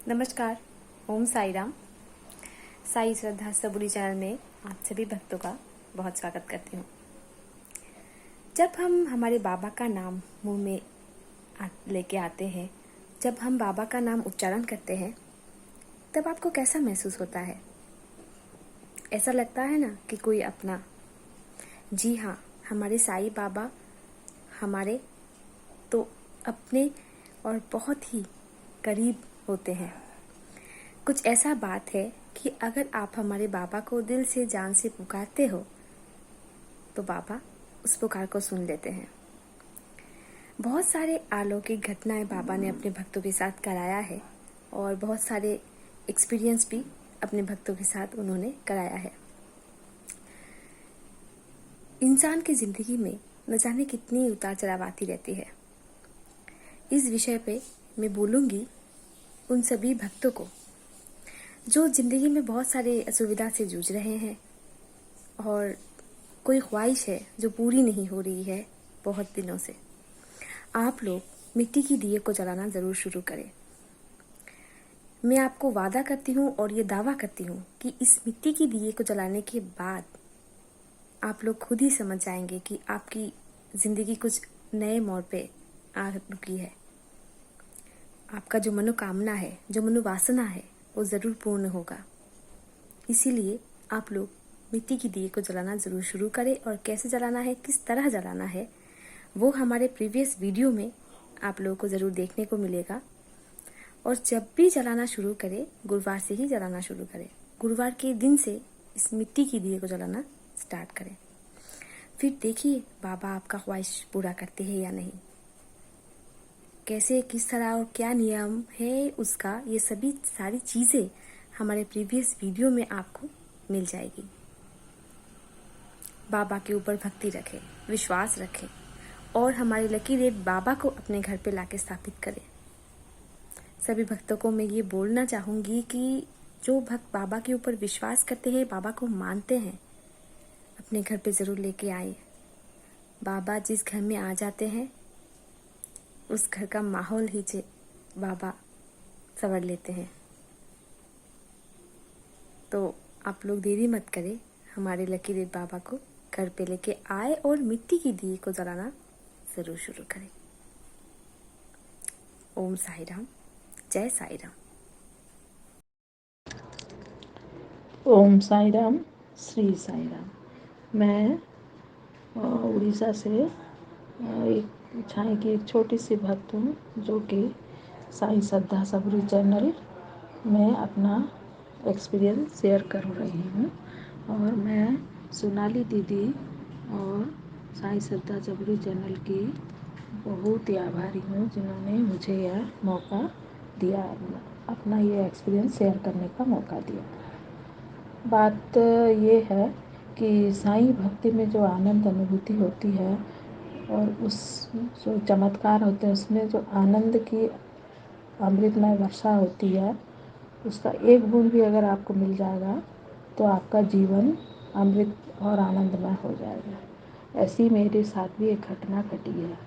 नमस्कार, ओम साई राम। साई श्रद्धा सबुरी चैनल में आप सभी भक्तों का बहुत स्वागत करती हूँ। जब हम हमारे बाबा का नाम मुंह में लेके आते हैं, जब हम बाबा का नाम उच्चारण करते हैं, तब आपको कैसा महसूस होता है? ऐसा लगता है ना कि कोई अपना। जी हाँ, हमारे साई बाबा हमारे तो अपने और बहुत ही करीब होते हैं। कुछ ऐसा बात है कि अगर आप हमारे बाबा को दिल से जान से पुकारते हो तो बाबा उस पुकार को सुन लेते हैं। बहुत सारे अलौकिक घटनाएं बाबा ने अपने भक्तों के साथ कराया है और बहुत सारे एक्सपीरियंस भी अपने भक्तों के साथ उन्होंने कराया है। इंसान की जिंदगी में न जाने कितनी उतार चढ़ाव आती रहती है। इस विषय पे मैं बोलूंगी उन सभी भक्तों को जो जिंदगी में बहुत सारे असुविधा से जूझ रहे हैं और कोई ख्वाहिश है जो पूरी नहीं हो रही है बहुत दिनों से। आप लोग मिट्टी की दिए को जलाना जरूर शुरू करें। मैं आपको वादा करती हूँ और ये दावा करती हूँ कि इस मिट्टी की दिए को जलाने के बाद आप लोग खुद ही समझ जाएंगे कि आपकी जिंदगी कुछ नए मोड़ पे आ रुकी है। आपका जो मनोकामना है, जो मनोवासना है, वो जरूर पूर्ण होगा। इसीलिए आप लोग मिट्टी की दिए को जलाना जरूर शुरू करें और कैसे जलाना है, किस तरह जलाना है, वो हमारे प्रीवियस वीडियो में आप लोगों को जरूर देखने को मिलेगा। और जब भी जलाना शुरू करें, गुरुवार से ही जलाना शुरू करें। गुरुवार के दिन से इस मिट्टी की दिए को जलाना स्टार्ट करें। फिर देखिए बाबा आपका ख्वाहिश पूरा करते हैं या नहीं, कैसे, किस तरह और क्या नियम है उसका, ये सभी सारी चीजें हमारे प्रीवियस वीडियो में आपको मिल जाएगी। बाबा के ऊपर भक्ति रखें, विश्वास रखें और हमारे लकी देव बाबा को अपने घर पे लाके स्थापित करें। सभी भक्तों को मैं ये बोलना चाहूंगी कि जो भक्त बाबा के ऊपर विश्वास करते हैं, बाबा को मानते हैं, अपने घर पे जरूर लेके आए। बाबा जिस घर में आ जाते हैं उस घर का माहौल ही बाबा संवर लेते हैं। तो आप लोग देरी मत करें, हमारे लकी देव बाबा को घर पे लेके आए और मिट्टी की दिए को जलाना जरूर शुरू करें। ओम साई राम, जय साई राम। ओम साई राम, श्री साई राम। मैं उड़ीसा से एक छाए की एक छोटी सी भक्त हूँ जो कि साई श्रद्धा सबुरी चैनल में अपना एक्सपीरियंस शेयर कर रही हूँ। और मैं सोनाली दीदी और साई श्रद्धा सबुरी चैनल की बहुत ही आभारी हूँ जिन्होंने मुझे यह मौका दिया, अपना ये एक्सपीरियंस शेयर करने का मौका दिया। बात ये है कि साईं भक्ति में जो आनंद अनुभूति होती है और उस जो चमत्कार होते हैं उसमें जो आनंद की अमृतमय वर्षा होती है, उसका एक बूंद भी अगर आपको मिल जाएगा तो आपका जीवन अमृत और आनंदमय हो जाएगा। ऐसी मेरे साथ भी एक घटना घटी है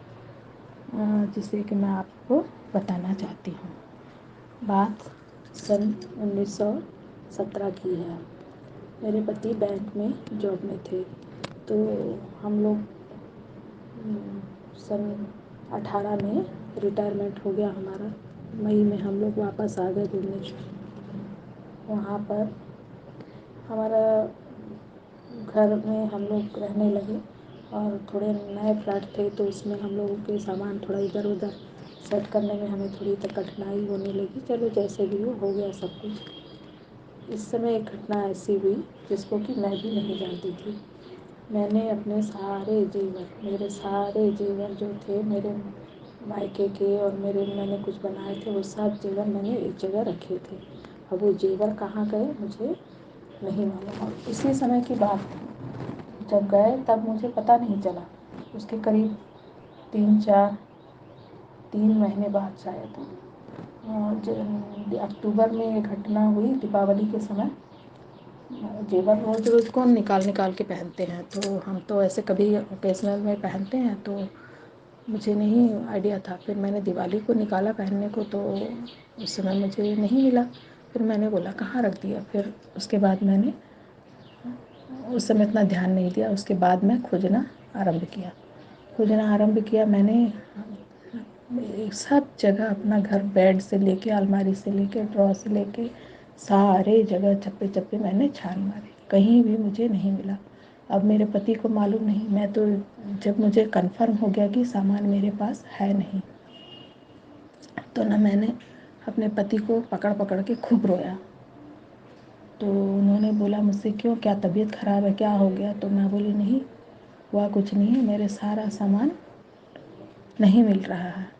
जिसे कि मैं आपको बताना चाहती हूँ। बात सन 1917 की है। मेरे पति बैंक में जॉब में थे, तो हम लोग सन 18 में रिटायरमेंट हो गया हमारा। मई में हम लोग वापस आ गए भुवनेश्वर। वहाँ पर हमारा घर में हम लोग रहने लगे और थोड़े नए फ्लैट थे तो उसमें हम लोगों के सामान थोड़ा इधर उधर सेट करने में हमें थोड़ी तो कठिनाई होने लगी। चलो जैसे भी हो गया सब कुछ। इस समय एक घटना ऐसी हुई जिसको कि मैं भी नहीं जानती थी। मैंने अपने सारे जेवर, मेरे सारे जेवर जो थे मेरे मायके के और मेरे मैंने कुछ बनाए थे, वो सब जेवर मैंने एक जगह रखे थे। अब वो जेवर कहाँ गए मुझे नहीं मालूम। और इसी समय की बात थी, जब गए तब मुझे पता नहीं चला। उसके करीब 3 महीने बाद शायद अक्टूबर में ये घटना हुई, दीपावली के समय। जेवर रोज रोज कौन निकाल निकाल के पहनते हैं, तो हम तो ऐसे कभी ओकेजनल में पहनते हैं, तो मुझे नहीं आइडिया था। फिर मैंने दिवाली को निकाला पहनने को, तो उस समय मुझे नहीं मिला। फिर मैंने बोला कहाँ रख दिया। फिर उसके बाद मैंने उस समय इतना ध्यान नहीं दिया। उसके बाद मैं खोजना आरंभ किया मैंने सब जगह, अपना घर, बेड से लेके, अलमारी से लेके, ड्रॉ से लेके, सारे जगह चप्पे चप्पे मैंने छान मारे, कहीं भी मुझे नहीं मिला। अब मेरे पति को मालूम नहीं। मैं तो जब मुझे कंफर्म हो गया कि सामान मेरे पास है नहीं, तो ना मैंने अपने पति को पकड़ पकड़ के खूब रोया। तो उन्होंने बोला मुझसे, क्यों, क्या तबीयत ख़राब है, क्या हो गया? तो मैं बोली नहीं हुआ कुछ नहीं है, मेरे सारा सामान नहीं मिल रहा है।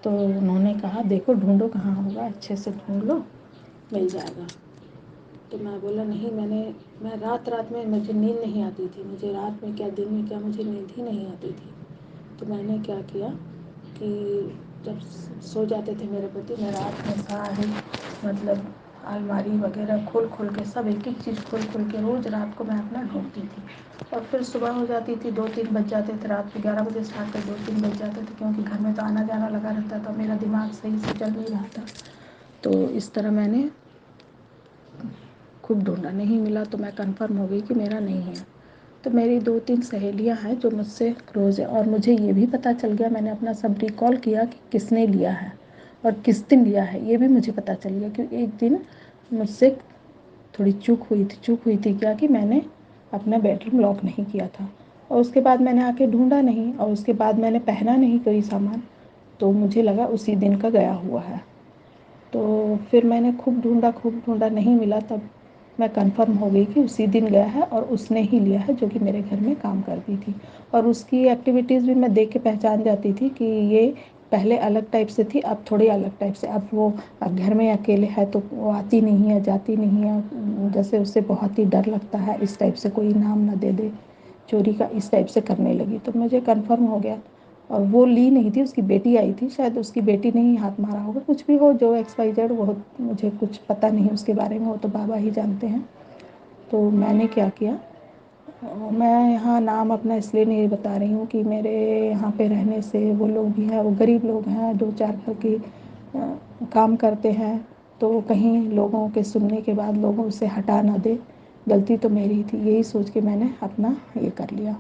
तो उन्होंने कहा देखो ढूंढो कहाँ होगा, अच्छे से ढूंढ लो, मिल जाएगा। तो मैं बोला नहीं, मैं रात रात में मुझे नींद नहीं आती थी, मुझे रात में क्या दिन में क्या मुझे नींद ही नहीं आती थी। तो मैंने क्या किया कि जब सो जाते थे मेरे पति, मैं रात में सारी मतलब अलमारी वगैरह खोल खोल के, सब एक एक चीज़ खोल खोल के रोज़ रात को मैं अपना ढूंढती थी। और फिर सुबह हो जाती थी, 2-3 बज जाते थे। रात के 11 बजे स्टार्ट कर 2-3 बज जाते थे, क्योंकि घर में तो आना जाना लगा रहता था, मेरा दिमाग सही से चल नहीं रहा था। तो इस तरह मैंने खूब ढूंढा, नहीं मिला। तो मैं कंफर्म हो गई कि मेरा नहीं है। तो मेरी 2-3 सहेलियां हैं जो मुझसे क्लोज है, और मुझे ये भी पता चल गया, मैंने अपना सब रिकॉल किया कि किसने लिया है और किस दिन लिया है, ये भी मुझे पता चल गया। क्योंकि एक दिन मुझसे थोड़ी चूक हुई थी क्या, कि मैंने अपना बेडरूम लॉक नहीं किया था, और उसके बाद मैंने आके ढूंढा नहीं, और उसके बाद मैंने पहना नहीं कोई सामान, तो मुझे लगा उसी दिन का गया हुआ है। तो फिर मैंने खूब ढूंढा, नहीं मिला। तब मैं कंफर्म हो गई कि उसी दिन गया है और उसने ही लिया है, जो कि मेरे घर में काम करती थी। और उसकी एक्टिविटीज़ भी मैं देख के पहचान जाती थी कि ये पहले अलग टाइप से थी, अब थोड़ी अलग टाइप से। अब घर में अकेले है तो वो आती नहीं है, जाती नहीं है, जैसे उससे बहुत ही डर लगता है, इस टाइप से कोई नाम ना दे दे चोरी का, इस टाइप से करने लगी। तो मुझे कंफर्म हो गया। और वो ली नहीं थी, उसकी बेटी आई थी, शायद उसकी बेटी ने ही हाथ मारा होगा, कुछ भी हो, जो XYZ, वो मुझे कुछ पता नहीं उसके बारे में, वो तो बाबा ही जानते हैं। तो मैंने क्या किया, मैं यहाँ नाम अपना इसलिए नहीं बता रही हूँ कि मेरे यहाँ पे रहने से वो लोग भी हैं, वो गरीब लोग हैं, 2-4 घर के काम करते हैं, तो कहीं लोगों के सुनने के बाद लोगों उसे हटा ना दे। गलती तो मेरी थी, यही सोच के मैंने अपना ये कर लिया।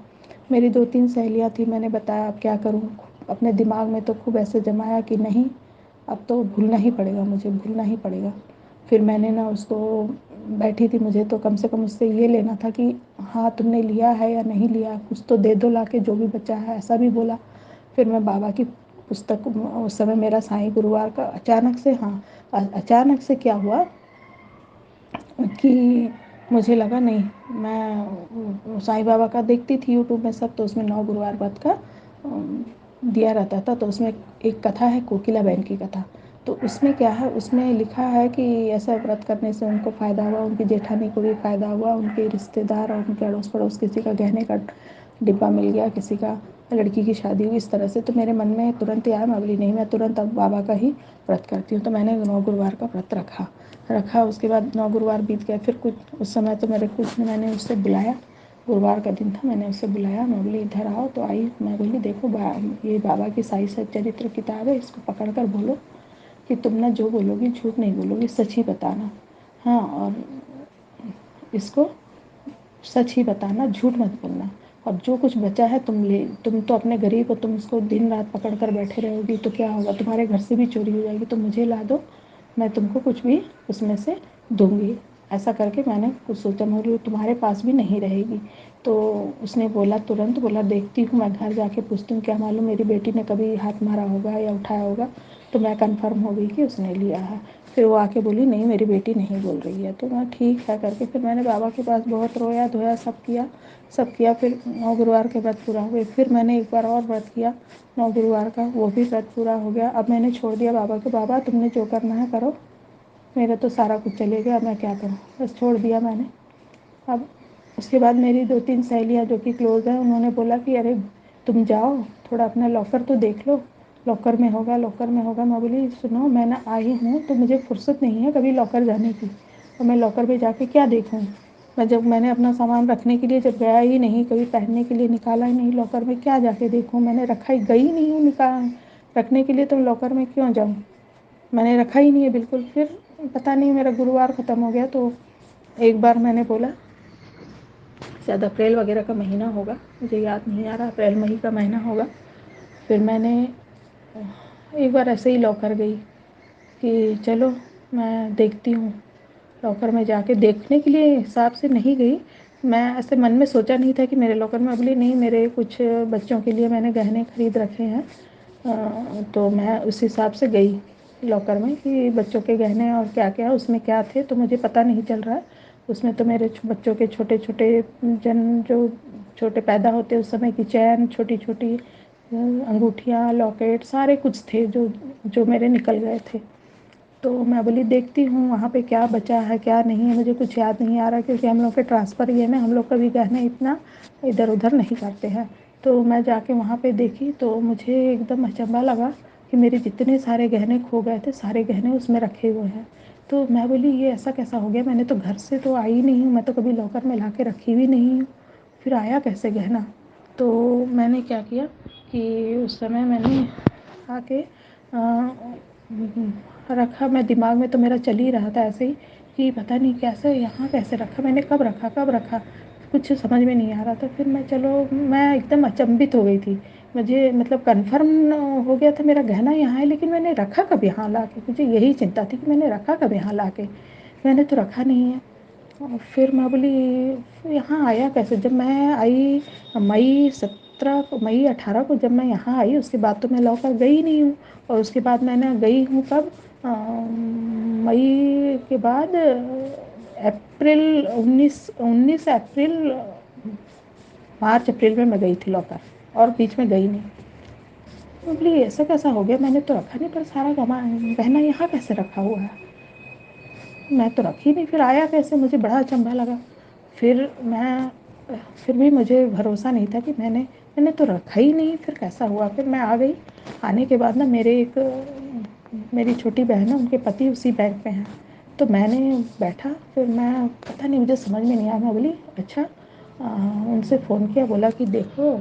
मेरी 2-3 सहेलियाँ थी, मैंने बताया अब क्या करूँ। अपने दिमाग में तो खूब ऐसे जमाया कि नहीं, अब तो भूलना ही पड़ेगा, मुझे भूलना ही पड़ेगा। फिर मैंने ना उसको, बैठी थी, मुझे तो कम से कम उससे ये लेना था कि हाँ तुमने लिया है या नहीं लिया, कुछ तो दे दो लाके, जो भी बचा है, ऐसा भी बोला। फिर मैं बाबा की पुस्तक, उस समय मेरा साईं गुरुवार का अचानक से, हाँ अचानक से क्या हुआ कि मुझे लगा नहीं, मैं साईं बाबा का देखती थी यूट्यूब में सब, तो उसमें 9 गुरुवार व्रत का दिया रहता था। तो उसमें एक कथा है, कोकिला बहन की कथा। तो उसमें क्या है, उसमें लिखा है कि ऐसा व्रत करने से उनको फ़ायदा हुआ, उनकी जेठानी को भी फ़ायदा हुआ, उनके रिश्तेदार और उनके अड़ोस पड़ोस किसी का गहने का डिब्बा मिल गया, किसी का लड़की की शादी हुई, इस तरह से। तो मेरे मन में तुरंत आया, मैं बोली नहीं, मैं तुरंत अब बाबा का ही व्रत करती हूँ। तो मैंने 9 गुरुवार का व्रत रखा। उसके बाद 9 गुरुवार बीत गए। फिर कुछ उस समय तो मेरे कुछ, मैंने उससे बुलाया, गुरुवार का दिन था, मैंने उससे बुलाया, मैं बोली इधर आओ। तो आई, मैं बोली देखो ये बाबा की साई सच्चरित्र किताब है, इसको पकड़ कर बोलो कि तुम ना जो बोलोगी झूठ नहीं बोलोगी, सच ही बताना। हाँ, और इसको सच ही बताना, झूठ मत बोलना। और जो कुछ बचा है तुम तो अपने गरीब हो, तुम उसको दिन रात पकड़ कर बैठे रहोगी तो क्या होगा, तुम्हारे घर से भी चोरी हो जाएगी, तो मुझे ला दो, मैं तुमको कुछ भी उसमें से दूंगी। ऐसा करके मैंने कुछ सोचा, मैं बोली तुम्हारे पास भी नहीं रहेगी। तो उसने बोला, तुरंत बोला देखती हूँ, मैं घर जाके पूछती हूँ, क्या मालूम मेरी बेटी ने कभी हाथ मारा होगा या उठाया होगा। तो मैं कंफर्म हो गई कि उसने लिया है। फिर वो आके बोली नहीं मेरी बेटी नहीं बोल रही है। तो मैं ठीक है करके फिर मैंने बाबा के पास बहुत रोया धोया, सब किया सब किया। फिर 9 गुरुवार के व्रत पूरा हुए। फिर मैंने एक बार और व्रत किया 9 गुरुवार का, वो भी व्रत पूरा हो गया। अब मैंने छोड़ दिया बाबा को, बाबा तुमने जो करना है करो, मेरा तो सारा कुछ चले गया, अब मैं क्या करूँ, बस छोड़ दिया मैंने। अब उसके बाद मेरी 2-3 सहेलियाँ जो कि क्लोज़ हैं, उन्होंने बोला कि अरे तुम जाओ थोड़ा अपना लॉकर तो देख लो, लॉकर में होगा लॉकर में होगा। मैं बोली सुनो, मैं ना आई हूँ तो मुझे फुर्सत नहीं है कभी लॉकर जाने की, और मैं लॉकर में जाके क्या देखूँ। मैंने अपना सामान रखने के लिए जब गया ही नहीं, कभी पहनने के लिए निकाला ही नहीं, लॉकर में क्या जाके देखूँ। मैंने रखा ही गई नहीं हूँ निकाल रखने के लिए, तो लॉकर में क्यों जाऊँ, मैंने रखा ही नहीं है बिल्कुल। फिर पता नहीं मेरा गुरुवार ख़त्म हो गया, तो एक बार मैंने बोला, शायद अप्रैल वगैरह का महीना होगा, मुझे याद नहीं आ रहा, अप्रैल मई का महीना होगा। फिर मैंने एक बार ऐसे ही लॉकर गई कि चलो मैं देखती हूँ, लॉकर में जाके देखने के लिए हिसाब से नहीं गई। मैं ऐसे मन में सोचा नहीं था कि मेरे लॉकर में, बोली नहीं मेरे कुछ बच्चों के लिए मैंने गहने खरीद रखे हैं, तो मैं उस हिसाब से गई लॉकर में कि बच्चों के गहने और क्या क्या उसमें क्या थे, तो मुझे पता नहीं चल रहा है। उसमें तो मेरे बच्चों के छोटे छोटे जो छोटे पैदा होते उस समय की चैन, छोटी छोटी अंगूठियाँ, लॉकेट, सारे कुछ थे जो जो मेरे निकल गए थे। तो मैं बोली देखती हूँ वहाँ पे क्या बचा है क्या नहीं है, मुझे कुछ याद नहीं आ रहा, क्योंकि हम लोग के ट्रांसफ़र ये में हम लोग कभी गहने इतना इधर उधर नहीं करते हैं। तो मैं जाके वहाँ पे देखी तो मुझे एकदम अचंभा लगा कि मेरे जितने सारे गहने खो गए थे, सारे गहने उसमें रखे हुए हैं। तो मैं बोली ये ऐसा कैसा हो गया, मैंने तो घर से तो आई नहीं हूँ, मैं तो कभी लॉकर में ला के रखी भी नहीं हूँ, फिर आया कैसे गहना। तो मैंने क्या किया कि उस समय मैंने आके रखा, मैं दिमाग में तो मेरा चल ही रहा था ऐसे ही कि पता नहीं कैसे यहाँ कैसे रखा, मैंने कब रखा कुछ समझ में नहीं आ रहा था। फिर मैं एकदम अचंभित हो गई थी, मुझे मतलब कंफर्म हो गया था मेरा गहना यहाँ है, लेकिन मैंने रखा कब यहाँ ला के, मुझे यही चिंता थी कि मैंने रखा कब यहाँ ला के, मैंने तो रखा नहीं है। और फिर मैं बोली यहाँ आया कैसे, जब मैं आई मई 18 को जब मैं यहाँ आई, उसके बाद तो मैं लौकर गई नहीं हूँ। और उसके बाद मैंने गई हूँ कब, मई के बाद अप्रैल 19 अप्रैल, मार्च अप्रैल में मैं गई थी लौकर, और बीच में गई नहीं। मैं बोली ऐसा कैसा हो गया, मैंने तो रखा नहीं, पर सारा गहना यहाँ कैसे रखा हुआ है, मैं तो रखी नहीं, फिर आया कैसे, मुझे बड़ा अचंभा लगा। फिर मैं फिर भी मुझे भरोसा नहीं था कि मैंने तो रखा ही नहीं, फिर कैसा हुआ। फिर मैं आ गई, आने के बाद ना मेरी छोटी बहन है, उनके पति उसी बैंक में हैं। तो मैंने बैठा, फिर मैं पता नहीं मुझे समझ में नहीं आया, मैं बोली अच्छा, उनसे फ़ोन किया, बोला कि देखो,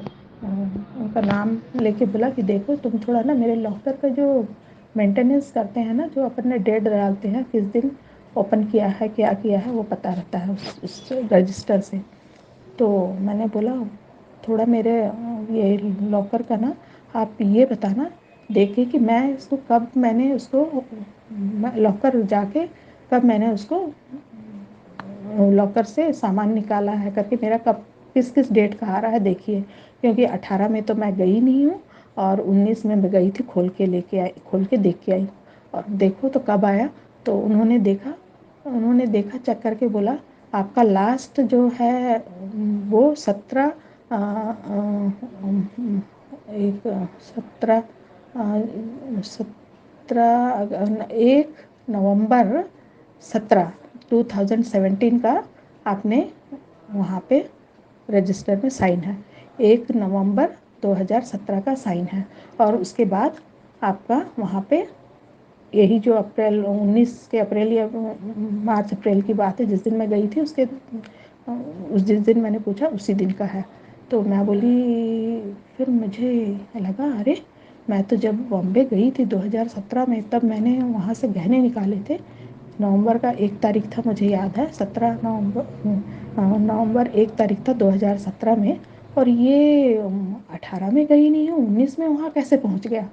उनका नाम लेके बोला कि देखो तुम थोड़ा ना मेरे लॉकर का जो मेंटेनेंस करते हैं ना, जो अपन ने डेट डालते हैं किस दिन ओपन किया है क्या किया है, वो पता रहता है उस रजिस्टर से। तो मैंने बोला थोड़ा मेरे ये लॉकर का ना आप ये बताना, देखे कि मैं इसको कब मैंने उसको लॉकर जाके कब मैंने उसको लॉकर से सामान निकाला है करके, मेरा कब किस किस डेट का आ रहा है देखिए, क्योंकि 18 में तो मैं गई नहीं हूँ, और 19 में मैं गई थी, खोल के देख के आई, और देखो तो कब आया। तो उन्होंने देखा चेक करके बोला आपका लास्ट जो है वो 17 एक 17 1 नवंबर 2017 का आपने वहाँ पे रजिस्टर में साइन है, 1 नवंबर 2017 का साइन है। और उसके बाद आपका वहाँ पे यही जो अप्रैल 19 के अप्रैल या मार्च अप्रैल की बात है, जिस दिन मैं गई थी जिस दिन मैंने पूछा उसी दिन का है। तो मैं बोली, फिर मुझे लगा अरे मैं तो जब बॉम्बे गई थी 2017 में, तब मैंने वहाँ से गहने निकाले थे, नवंबर का 1 तारीख था, मुझे याद है 17 नवंबर 1 तारीख था 2017 में, और ये 18 में गई नहीं हूँ, 19 में वहाँ कैसे पहुँच गया।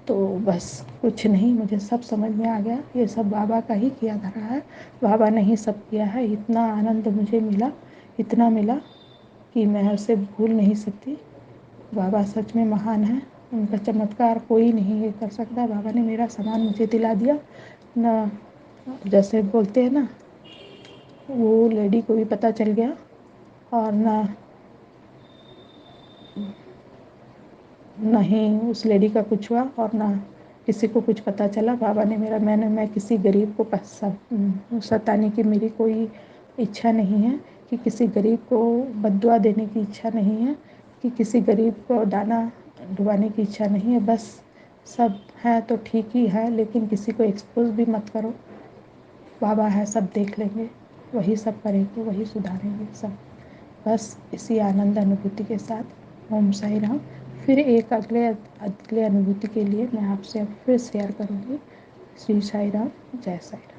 तो बस कुछ नहीं, मुझे सब समझ में आ गया, ये सब बाबा का ही किया धरा है, बाबा ने ही सब किया है। इतना आनंद मुझे मिला, इतना मिला कि मैं उसे भूल नहीं सकती। बाबा सच में महान है, उनका चमत्कार कोई नहीं ये कर सकता। बाबा ने मेरा सामान मुझे दिला दिया ना, जैसे बोलते हैं ना, वो लेडी को भी पता चल गया और ना नहीं उस लेडी का कुछ हुआ और ना किसी को कुछ पता चला। बाबा ने मेरा मैं किसी गरीब को सताने की मेरी कोई इच्छा नहीं है, कि किसी गरीब को बद्दुआ देने की इच्छा नहीं है, कि किसी गरीब को दाना डुबाने की इच्छा नहीं है। बस सब है तो ठीक ही है, लेकिन किसी को एक्सपोज भी मत करो। बाबा है, सब देख लेंगे, वही सब करेंगे, वही सुधारेंगे सब। बस इसी आनंद अनुभूति के साथ ओम साई राम। फिर एक अगले अगले अनुभूति के लिए मैं आपसे अब फिर शेयर करूँगी। श्री साई राम, जय साई राम।